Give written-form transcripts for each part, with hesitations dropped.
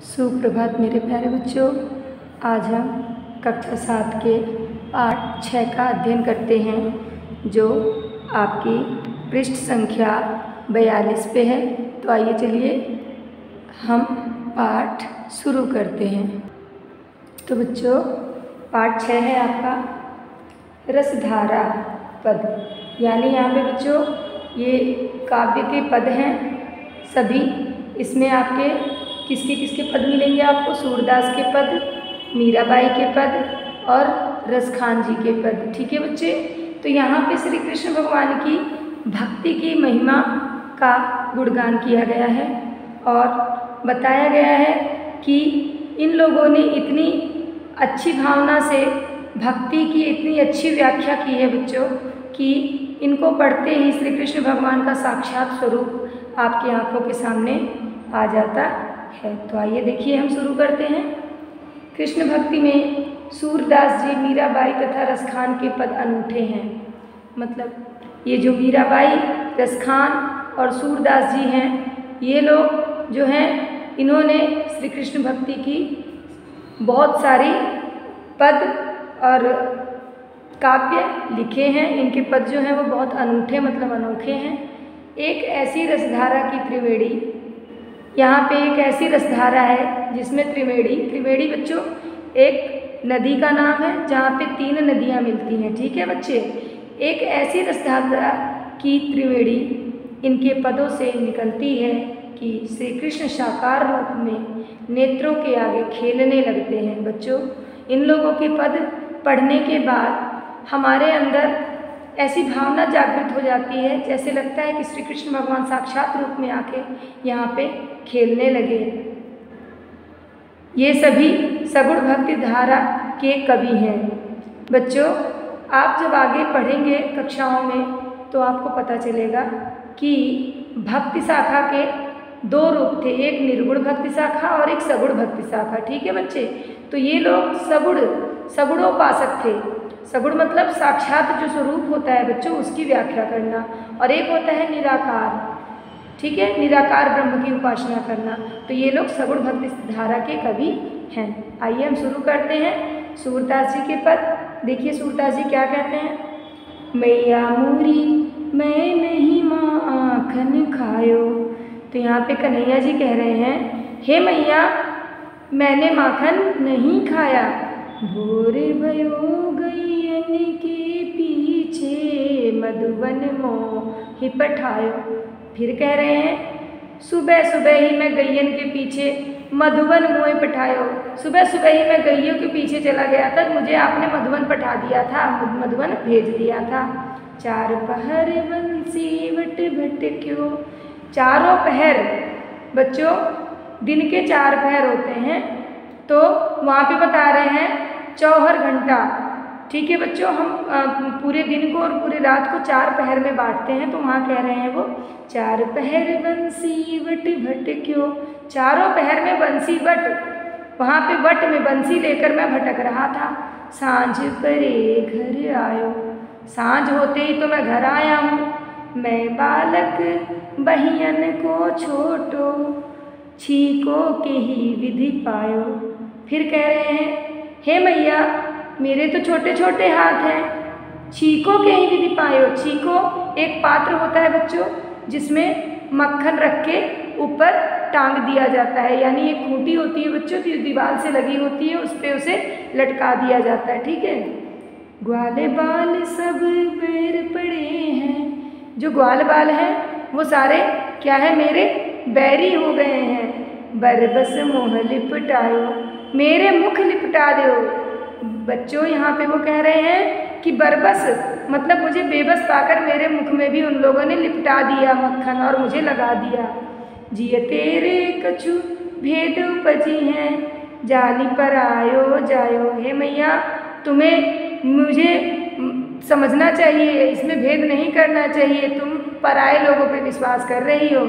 सुप्रभात मेरे प्यारे बच्चों। आज हम कक्षा 7 के पाठ 6 का अध्ययन करते हैं जो आपकी पृष्ठ संख्या 42 पे है। तो आइए चलिए हम पाठ शुरू करते हैं। तो बच्चों पाठ 6 है आपका रसधारा पद, यानी यहाँ पे बच्चों ये काव्य के पद हैं सभी। इसमें आपके किसके पद मिलेंगे आपको? सूरदास के पद, मीराबाई के पद और रसखान जी के पद। ठीक है बच्चे। तो यहाँ पे श्री कृष्ण भगवान की भक्ति की महिमा का गुणगान किया गया है और बताया गया है कि इन लोगों ने इतनी अच्छी भावना से भक्ति की इतनी अच्छी व्याख्या की है बच्चों कि इनको पढ़ते ही श्री कृष्ण भगवान का साक्षात स्वरूप आपकी आंखों के सामने आ जाता है। तो आइए देखिए हम शुरू करते हैं। कृष्ण भक्ति में सूरदास जी, मीराबाई तथा रसखान के पद अनूठे हैं। मतलब ये जो मीराबाई, रसखान और सूरदास जी हैं, ये लोग जो हैं इन्होंने श्री कृष्ण भक्ति की बहुत सारी पद और काव्य लिखे हैं। इनके पद जो हैं वो बहुत अनूठे मतलब अनोखे हैं। एक ऐसी रसधारा की त्रिवेणी, यहाँ पे एक ऐसी रसधारा है जिसमें त्रिवेणी बच्चों एक नदी का नाम है जहाँ पे 3 नदियाँ मिलती हैं। ठीक है बच्चे। एक ऐसी रसधारा की त्रिवेणी इनके पदों से निकलती है कि श्री कृष्ण साकार रूप में नेत्रों के आगे खेलने लगते हैं। बच्चों इन लोगों के पद पढ़ने के बाद हमारे अंदर ऐसी भावना जागृत हो जाती है जैसे लगता है कि श्री कृष्ण भगवान साक्षात रूप में आके यहाँ पे खेलने लगे। ये सभी सगुण भक्ति धारा के कवि हैं। बच्चों आप जब आगे पढ़ेंगे कक्षाओं में तो आपको पता चलेगा कि भक्ति शाखा के 2 रूप थे, एक निर्गुण भक्ति शाखा और एक सगुण भक्ति शाखा। ठीक है बच्चे। तो ये लोग सगुणोपासक थे। सगुण मतलब साक्षात जो स्वरूप होता है बच्चों उसकी व्याख्या करना, और एक होता है निराकार। ठीक है, निराकार ब्रह्म की उपासना करना। तो ये लोग सगुण भक्ति धारा के कवि हैं। आइए हम शुरू करते हैं सूरदास जी के पद। देखिए सूरदास जी क्या कहते हैं। मैया मोरी मैं नहीं माखन खायो। तो यहाँ पे कन्हैया जी कह रहे हैं, हे मैया मैंने माखन नहीं खाया। भोर भयो गैयन के पीछे मधुबन मोहि पठायो। फिर कह रहे हैं, सुबह सुबह ही मैं गैयन के पीछे मधुबन मोहि पठायो। सुबह सुबह ही मैं गैयों के पीछे चला गया था, मुझे आपने मधुबन पठा दिया था, मधुबन भेज दिया था। 4 पहर बंसी वट भटक्यो। चारों पहर बच्चों दिन के 4 पहर होते हैं, तो वहाँ पे बता रहे हैं 4 घंटा। ठीक है बच्चों। हम पूरे दिन को और पूरे रात को 4 पहर में बांटते हैं, तो वहाँ कह रहे हैं वो 4 पहर बंसी वट भटक्यो। चारों पहर में बंसी वट, वहाँ पे वट में बंसी लेकर मैं भटक रहा था। सांझ परे घर आयो। सांझ होते ही तो मैं घर आया हूँ। मैं बालक बहियन को छोटो, छीको के ही विधि पायो। फिर कह रहे हैं, हे मैया मेरे तो छोटे छोटे हाथ हैं, छीको के ही विधि पायो। छीको एक पात्र होता है बच्चों जिसमें मक्खन रख के ऊपर टांग दिया जाता है, यानी एक खूंटी होती है बच्चों जो दीवार से लगी होती है, उस पर उसे लटका दिया जाता है। ठीक है। ग्वाले बाल सब बैर पड़े हैं। जो ग्वाल बाल हैं वो सारे क्या है, मेरे बैरी हो गए हैं। बरबस मोह लिपटायो। मेरे मुख लिपटा दो। बच्चों यहाँ पे वो कह रहे हैं कि बरबस मतलब मुझे बेबस पाकर मेरे मुख में भी उन लोगों ने लिपटा दिया मक्खन और मुझे लगा दिया। जिय तेरे कछु भेद उपजी हैं, जाली पर आयो जायो। हे मैया तुम्हें मुझे समझना चाहिए, इसमें भेद नहीं करना चाहिए, तुम पराये लोगों पे विश्वास कर रही हो।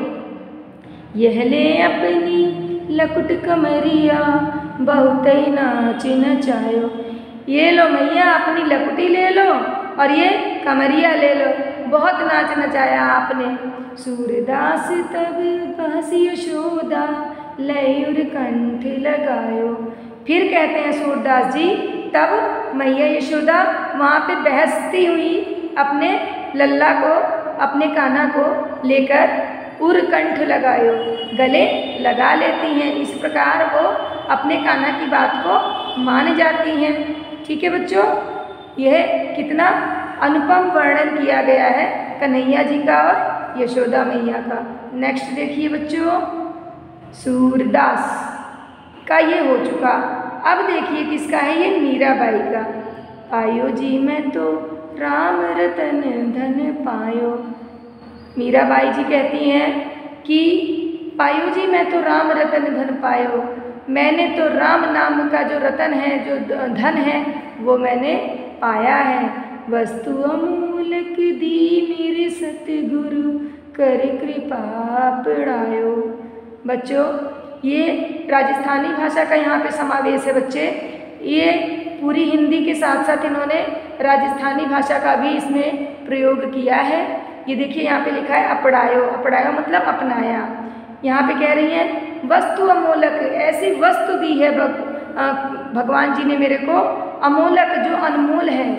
यह ले अपनी लकुट कमरिया बहुत ही नाच नचायो। ये लो मैया अपनी लकुटी ले लो और ये कमरिया ले लो, बहुत नाच नचाया आपने। सूरदास तब बहस यशोदा लयुर कंठ लगायो। फिर कहते हैं सूरदास जी, तब मैया यशोदा वहाँ पे बहसती हुई अपने लल्ला को, अपने कान्हा को लेकर उरकंठ लगायो, गले लगा लेती हैं। इस प्रकार वो अपने कान्हा की बात को मान जाती हैं। ठीक है बच्चों, यह कितना अनुपम वर्णन किया गया है कन्हैया जी का और यशोदा मैया का। नेक्स्ट देखिए बच्चों, सूरदास का ये हो चुका। अब देखिए किसका है, ये मीराबाई का। पायो जी मैं तो राम रतन धन पायो। मीराबाई जी कहती हैं कि पायो जी मैं तो राम रतन धन पायो, मैंने तो राम नाम का जो रतन है, जो धन है, वो मैंने पाया है। वस्तु अमूलक दी मेरे सतगुरु, कर कृपा पढ़ायो। बच्चों, ये राजस्थानी भाषा का यहाँ पे समावेश है बच्चे। ये पूरी हिंदी के साथ साथ इन्होंने राजस्थानी भाषा का भी इसमें प्रयोग किया है। ये देखिए यहाँ पे लिखा है अपढ़ायो। अपढ़ायो मतलब अपनाया। यहाँ पे कह रही हैं वस्तु अमोलक, ऐसी वस्तु दी है भगवान जी ने मेरे को, अमोलक जो अनमोल है,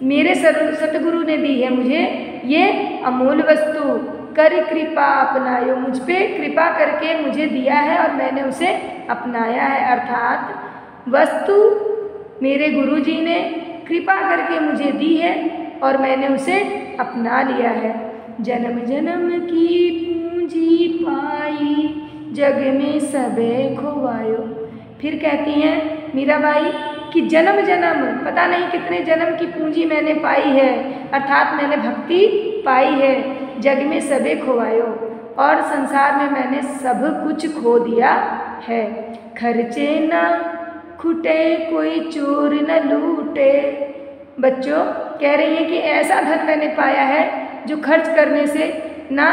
मेरे सतगुरु ने दी है मुझे ये अमोल वस्तु। कर कृपा अपनायो, मुझ पे कृपा करके मुझे दिया है और मैंने उसे अपनाया है। अर्थात वस्तु मेरे गुरु जी ने कृपा करके मुझे दी है और मैंने उसे अपना लिया है। जन्म जन्म की पूंजी पाई, जग में सबे खोवायो। फिर कहती हैं मीराबाई कि जन्म जन्म, पता नहीं कितने जन्म की पूंजी मैंने पाई है, अर्थात मैंने भक्ति पाई है। जग में सबे खोवायो, और संसार में मैंने सब कुछ खो दिया है। खर्चे न खुटे कोई चोर न लूटे। बच्चों कह रही हैं कि ऐसा धन मैंने पाया है जो खर्च करने से ना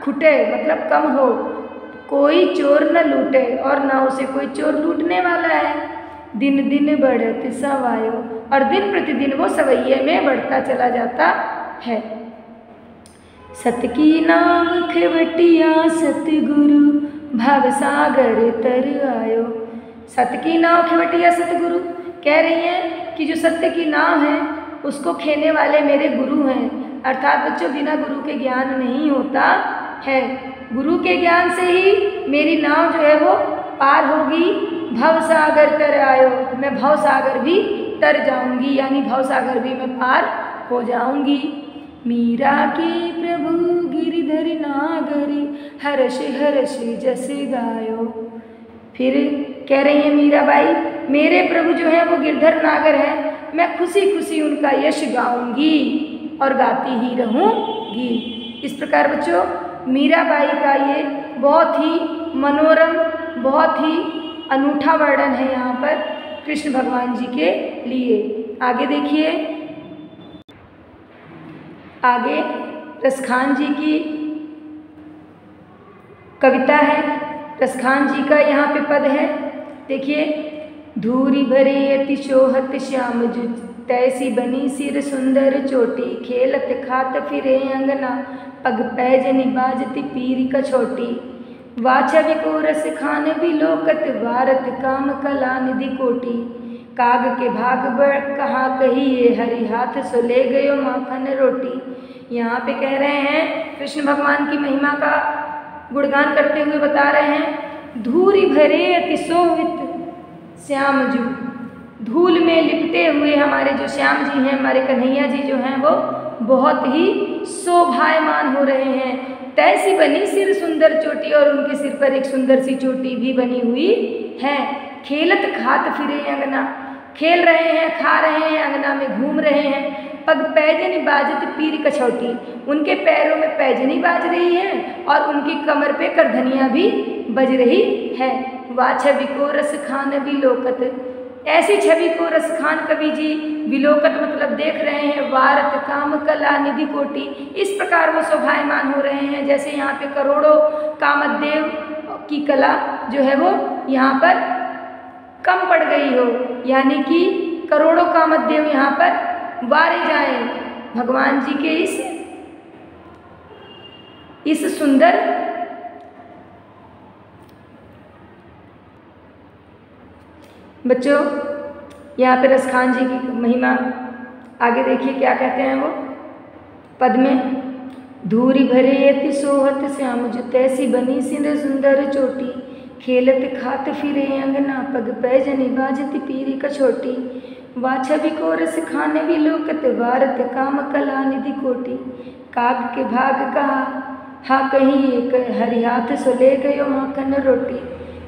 खुटे, मतलब कम हो, कोई चोर न लूटे और ना उसे कोई चोर लूटने वाला है। दिन दिन बढ़त सवायो, और दिन प्रतिदिन वो सवैये में बढ़ता चला जाता है। सत की नाम खेवटिया सतगुरु, भव सागर तर आयो। सत की नाव खेवटिया सतगुरु, कह रही हैं कि जो सत्य की नाव है उसको खेने वाले मेरे गुरु हैं। अर्थात बच्चों, बिना गुरु के ज्ञान नहीं होता है। गुरु के ज्ञान से ही मेरी नाव जो है वो पार होगी। भव सागर तर आयो, मैं भव सागर भी तर जाऊंगी, यानी भव सागर भी मैं पार हो जाऊंगी। मीरा के प्रभु गिरधर नागरी, हर्ष हर्ष जस गायो। फिर कह रही है मीराबाई, मेरे प्रभु जो है वो गिरधर नागर है, मैं खुशी खुशी उनका यश गाऊंगी और गाती ही रहूंगी। इस प्रकार बच्चों, मीराबाई का ये बहुत ही मनोरम, बहुत ही अनूठा वर्णन है यहाँ पर कृष्ण भगवान जी के लिए। आगे देखिए, आगे रसखान जी की कविता है। रसखान जी का यहाँ पे पद है, देखिए। धूरी भरे अति शोहत श्याम जु, तैसी बनी सिर सुंदर चोटी। खेलत खात फिरे अंगना, पग पैजनी बाजती पीर कछोटी। वाछवि को रस खान बिलोकत, वारत काम कला निधि कोटी। काग के भाग बढ़ कहा कहिए, हरि हाथ सो ले गयो माखन रोटी। यहाँ पे कह रहे हैं कृष्ण भगवान की महिमा का गुणगान करते हुए बता रहे हैं, धूरी भरे अति शोभित श्याम जू, धूल में लिपटे हुए हमारे जो श्याम जी हैं, हमारे कन्हैया जी जो हैं, वो बहुत ही शोभायमान हो रहे हैं। तैसी बनी सिर सुंदर चोटी, और उनके सिर पर एक सुंदर सी चोटी भी बनी हुई है। खेलत खात फिरे अंगना, खेल रहे हैं, खा रहे हैं, अंगना में घूम रहे हैं। पग पैजनी बाजत पीर कछौटी, उनके पैरों में पैजनी बाज रही है और उनकी कमर पे करधनियाँ भी बज रही है। वाह छवि को रस खान विलोकत, ऐसी छवि को रसखान कवि जी विलोकत मतलब देख रहे हैं। वारत काम कला निधि कोटि, इस प्रकार वो शोभायमान हो रहे हैं जैसे यहाँ पे करोड़ों कामदेव की कला जो है वो यहाँ पर कम पड़ गई हो, यानी कि करोड़ों कामदेव यहाँ पर वारे जाएं भगवान जी के इस सुंदर बच्चों यहाँ पे रसखान जी की महिमा आगे देखिए क्या कहते हैं वो पद में। धूरी भरे अति सोहत श्याम जो तैसी बनी सिंध सुंदर चोटी, खेलत खात फिरे अंगना पग पैजनी बाजती पीरी कछोटी, वाछा भी को रस खाने भी लोकत वारत काम कला निधि कोटी, काग के भाग कहा हा कहीं एक हरि हाथ सो ले गयो माखन रोटी।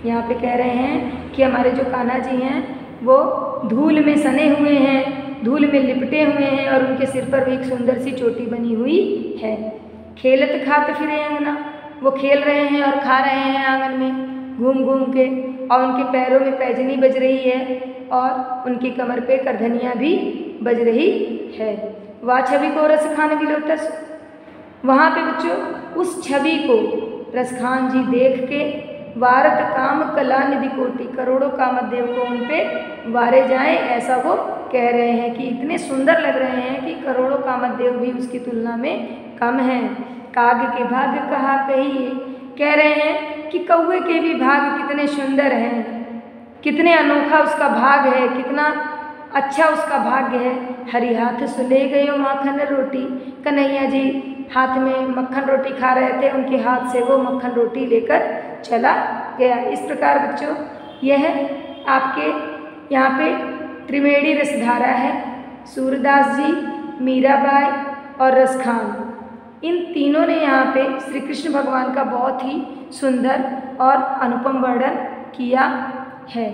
यहाँ पे कह रहे हैं कि हमारे जो कान्हा जी हैं वो धूल में सने हुए हैं, धूल में लिपटे हुए हैं और उनके सिर पर भी एक सुंदर सी चोटी बनी हुई है। खेलत खात फिरे अंगना, वो खेल रहे हैं और खा रहे हैं आंगन में घूम घूम के, और उनके पैरों में पैजनी बज रही है और उनकी कमर पे करधनियाँ भी बज रही है। वह छवि को रसखान विलोतस, वहाँ पे बच्चों उस छवि को रसखान जी देख के वारत काम कला निधि कोटि, करोड़ों कामदेव को उन पे वारे जाएं, ऐसा वो कह रहे हैं कि इतने सुंदर लग रहे हैं कि करोड़ों कामदेव भी उसकी तुलना में कम हैं। काग के भाग कहा कहिए, कह रहे हैं कि कौवे के भी भाग कितने सुंदर हैं, कितने अनोखा उसका भाग है, कितना अच्छा उसका भाग्य है। हरि हाथ से ले गए माखन रोटी, कन्हैया जी हाथ में मक्खन रोटी खा रहे थे, उनके हाथ से वो मक्खन रोटी लेकर चला गया। इस प्रकार बच्चों यह आपके यहाँ पे त्रिवेणी रसधारा है। सूरदास जी, मीराबाई और रसखान, इन तीनों ने यहाँ पे श्री कृष्ण भगवान का बहुत ही सुंदर और अनुपम वर्णन किया है।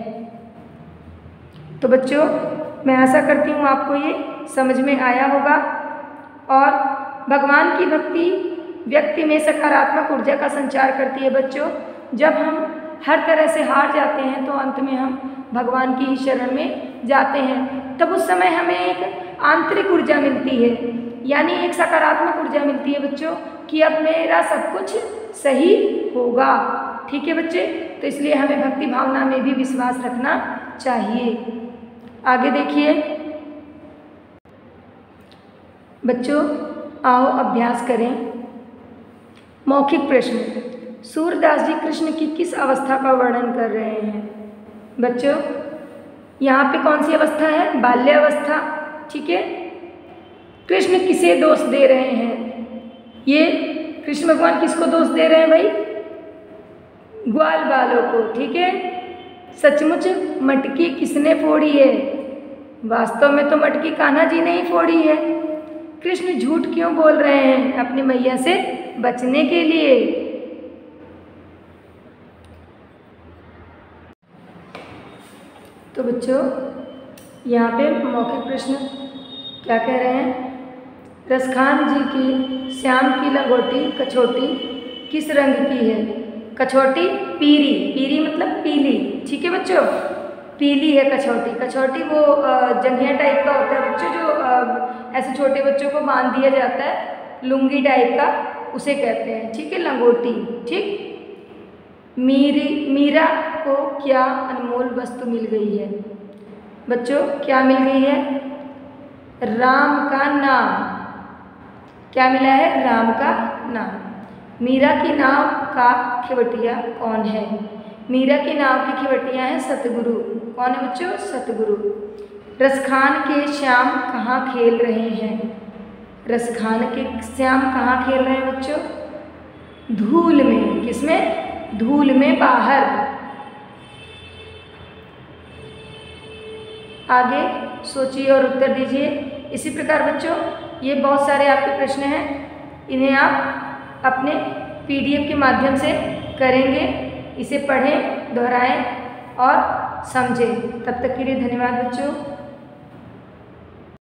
तो बच्चों मैं आशा करती हूँ आपको ये समझ में आया होगा। और भगवान की भक्ति व्यक्ति में सकारात्मक ऊर्जा का संचार करती है। बच्चों जब हम हर तरह से हार जाते हैं तो अंत में हम भगवान की ही शरण में जाते हैं, तब उस समय हमें एक आंतरिक ऊर्जा मिलती है, यानी एक सकारात्मक ऊर्जा मिलती है बच्चों कि अब मेरा सब कुछ सही होगा। ठीक है बच्चे, तो इसलिए हमें भक्ति भावना में भी विश्वास रखना चाहिए। आगे देखिए बच्चों, आओ अभ्यास करें। मौखिक प्रश्न, सूरदास जी कृष्ण की किस अवस्था का वर्णन कर रहे हैं? बच्चों यहाँ पे कौन सी अवस्था है? बाल्यावस्था। ठीक है, कृष्ण किसे दोष दे रहे हैं? ये कृष्ण भगवान किसको दोष दे रहे हैं भाई? ग्वाल बालों को। ठीक है, सचमुच मटकी किसने फोड़ी है? वास्तव में तो मटकी कान्हा जी ने ही फोड़ी है। कृष्ण झूठ क्यों बोल रहे हैं? अपनी मैया से बचने के लिए। तो बच्चों यहाँ पे मौखिक प्रश्न क्या कह रहे हैं? रसखान जी की श्याम की लंगोटी कछोटी किस रंग की है? कछोटी पीरी, पीरी मतलब पीली। ठीक है बच्चों, पीली है कछोटी। कछोटी वो जंघिया टाइप का होता है बच्चों, जो ऐसे छोटे बच्चों को बांध दिया जाता है, लुंगी टाइप का, उसे कहते हैं। ठीक है, लंगोटी। ठीक, मीरा को क्या अनमोल वस्तु मिल गई है? बच्चों क्या मिल गई है? राम का नाम। क्या मिला है? राम का नाम। मीरा की नाव का खिवटिया कौन है? मीरा की नाव की खिवटिया है सतगुरु। कौन है बच्चों? सतगुरु। रसखान के श्याम कहाँ खेल रहे हैं? रसखान के श्याम कहाँ खेल रहे हैं बच्चों? धूल में। किसमें? धूल में, बाहर। आगे सोचिए और उत्तर दीजिए। इसी प्रकार बच्चों ये बहुत सारे आपके प्रश्न हैं, इन्हें आप अपने PDF के माध्यम से करेंगे। इसे पढ़ें, दोहराएं और समझें। तब तक के लिए धन्यवाद बच्चों।